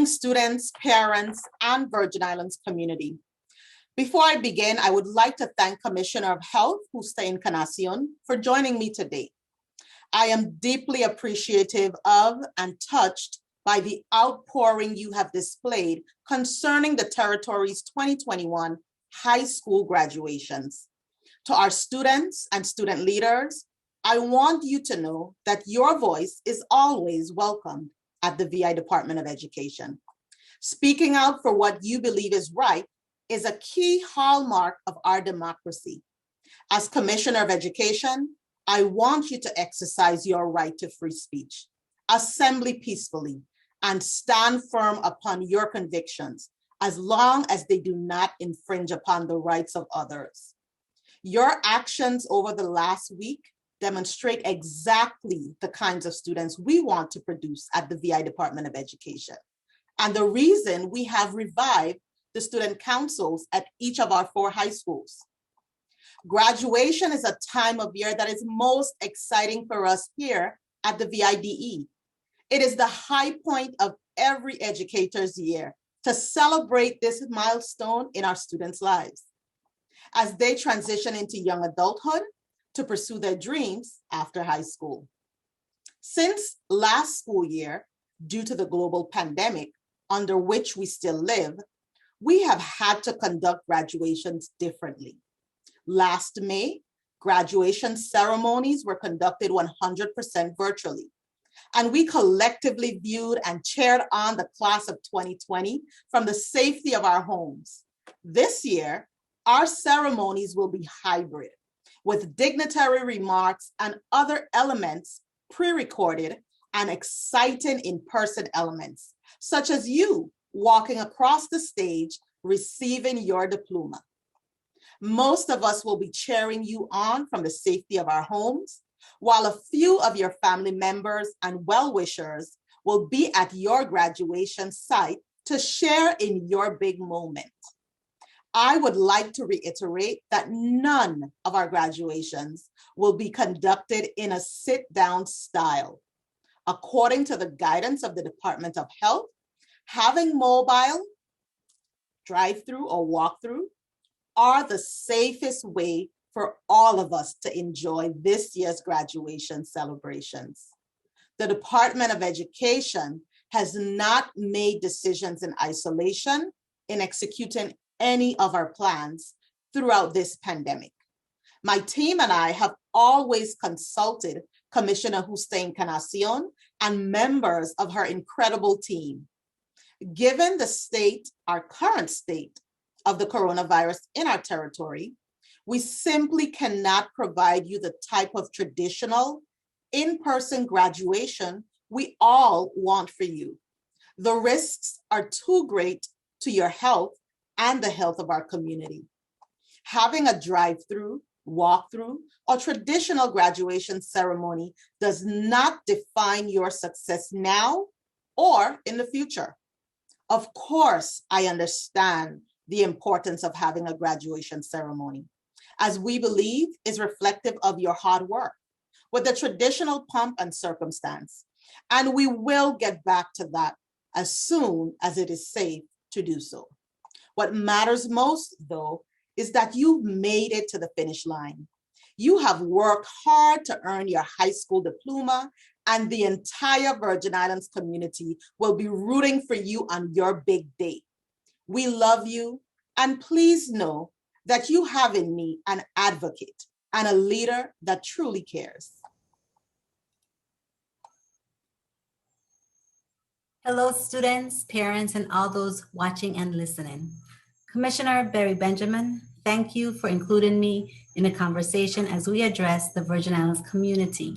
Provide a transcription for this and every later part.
morning, students, parents, and Virgin Islands community. Before I begin, I would like to thank Commissioner of Health, Encarnacion, for joining me today. I am deeply appreciative of and touched by the outpouring you have displayed concerning the territory's 2021 high school graduations. To our students and student leaders, I want you to know that your voice is always welcomed at the VI Department of Education. Speaking out for what you believe is right is a key hallmark of our democracy. As Commissioner of Education, I want you to exercise your right to free speech, assembly peacefully, and stand firm upon your convictions as long as they do not infringe upon the rights of others. Your actions over the last week demonstrate exactly the kinds of students we want to produce at the VI Department of Education, and the reason we have revived the student councils at each of our 4 high schools. Graduation is a time of year that is most exciting for us here at the VIDE. It is the high point of every educator's year to celebrate this milestone in our students' lives as they transition into young adulthood to pursue their dreams after high school. Since last school year, due to the global pandemic under which we still live, we have had to conduct graduations differently. Last May, graduation ceremonies were conducted 100% virtually, and we collectively viewed and cheered on the class of 2020 from the safety of our homes. This year, our ceremonies will be hybrid, with dignitary remarks and other elements pre-recorded and exciting in-person elements, such as you walking across the stage, receiving your diploma. Most of us will be cheering you on from the safety of our homes, while a few of your family members and well-wishers will be at your graduation site to share in your big moment. I would like to reiterate that none of our graduations will be conducted in a sit-down style. According to the guidance of the Department of Health, having mobile, drive-through, or walk-through are the safest way for all of us to enjoy this year's graduation celebrations. The Department of Education has not made decisions in isolation in executing any of our plans throughout this pandemic. My team and I have always consulted Commissioner Encarnacion and members of her incredible team. Given the state, our current state of the coronavirus in our territory, we simply cannot provide you the type of traditional in-person graduation we all want for you. The risks are too great to your health and the health of our community. Having a drive-through, walk-through, or traditional graduation ceremony does not define your success now or in the future. Of course, I understand the importance of having a graduation ceremony, as we believe is reflective of your hard work with the traditional pomp and circumstance. And we will get back to that as soon as it is safe to do so. What matters most, though, is that you've made it to the finish line. You have worked hard to earn your high school diploma, and the entire Virgin Islands community will be rooting for you on your big day. We love you, and please know that you have in me an advocate and a leader that truly cares. Hello, students, parents, and all those watching and listening. Commissioner Barry Benjamin, thank you for including me in the conversation as we address the Virgin Islands community.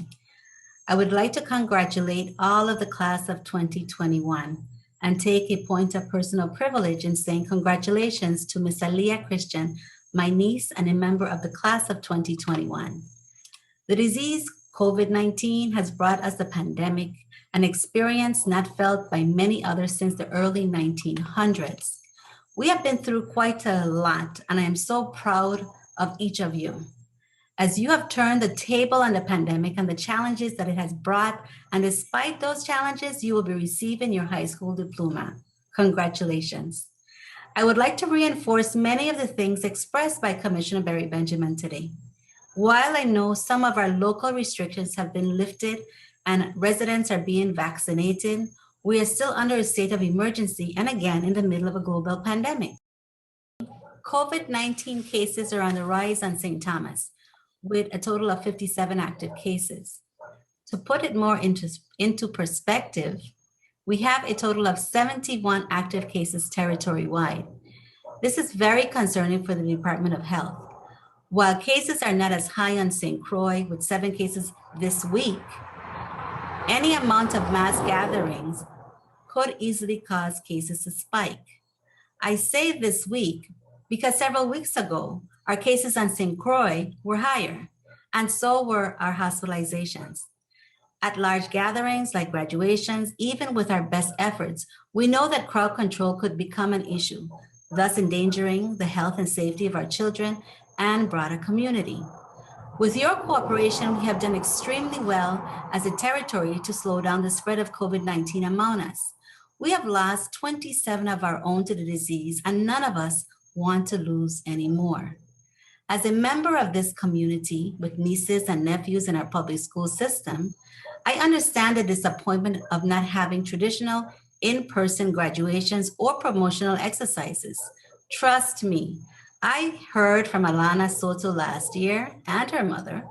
I would like to congratulate all of the class of 2021 and take a point of personal privilege in saying congratulations to Ms. Aliyah Christian, my niece and a member of the class of 2021. The disease COVID-19 has brought us the pandemic, an experience not felt by many others since the early 1900s. We have been through quite a lot, and I am so proud of each of you. As you have turned the table on the pandemic and the challenges that it has brought, and despite those challenges, you will be receiving your high school diploma. Congratulations. I would like to reinforce many of the things expressed by Commissioner Barry Benjamin today. While I know some of our local restrictions have been lifted and residents are being vaccinated, we are still under a state of emergency and again in the middle of a global pandemic. COVID-19 cases are on the rise on St. Thomas, with a total of 57 active cases. To put it more into perspective, we have a total of 71 active cases territory-wide. This is very concerning for the Department of Health. While cases are not as high on St. Croix with 7 cases this week, any amount of mass gatherings could easily cause cases to spike. I say this week because several weeks ago, our cases on St. Croix were higher, and so were our hospitalizations. At large gatherings like graduations, even with our best efforts, we know that crowd control could become an issue, thus endangering the health and safety of our children and broader community. With your cooperation, we have done extremely well as a territory to slow down the spread of COVID-19 among us. We have lost 27 of our own to the disease, and none of us want to lose any more. As a member of this community with nieces and nephews in our public school system, I understand the disappointment of not having traditional in-person graduations or promotional exercises. Trust me, I heard from Alana Soto last year and her mother,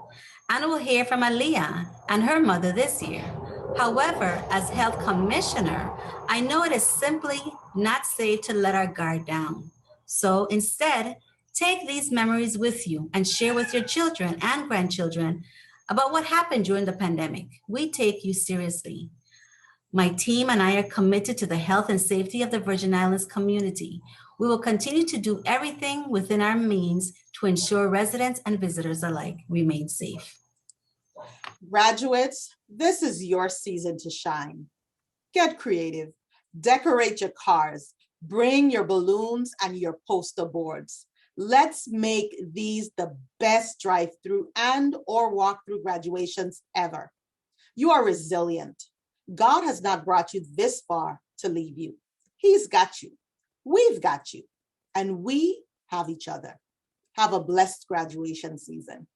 and will hear from Aliyah and her mother this year. However, as health commissioner, I know it is simply not safe to let our guard down. So instead, take these memories with you and share with your children and grandchildren about what happened during the pandemic. We take you seriously. My team and I are committed to the health and safety of the Virgin Islands community. We will continue to do everything within our means to ensure residents and visitors alike remain safe. Graduates, this is your season to shine. Get creative, decorate your cars, bring your balloons and your poster boards. Let's make these the best drive-through and or walk-through graduations ever. You are resilient. God has not brought you this far to leave you. He's got you. We've got you. And we have each other. Have a blessed graduation season.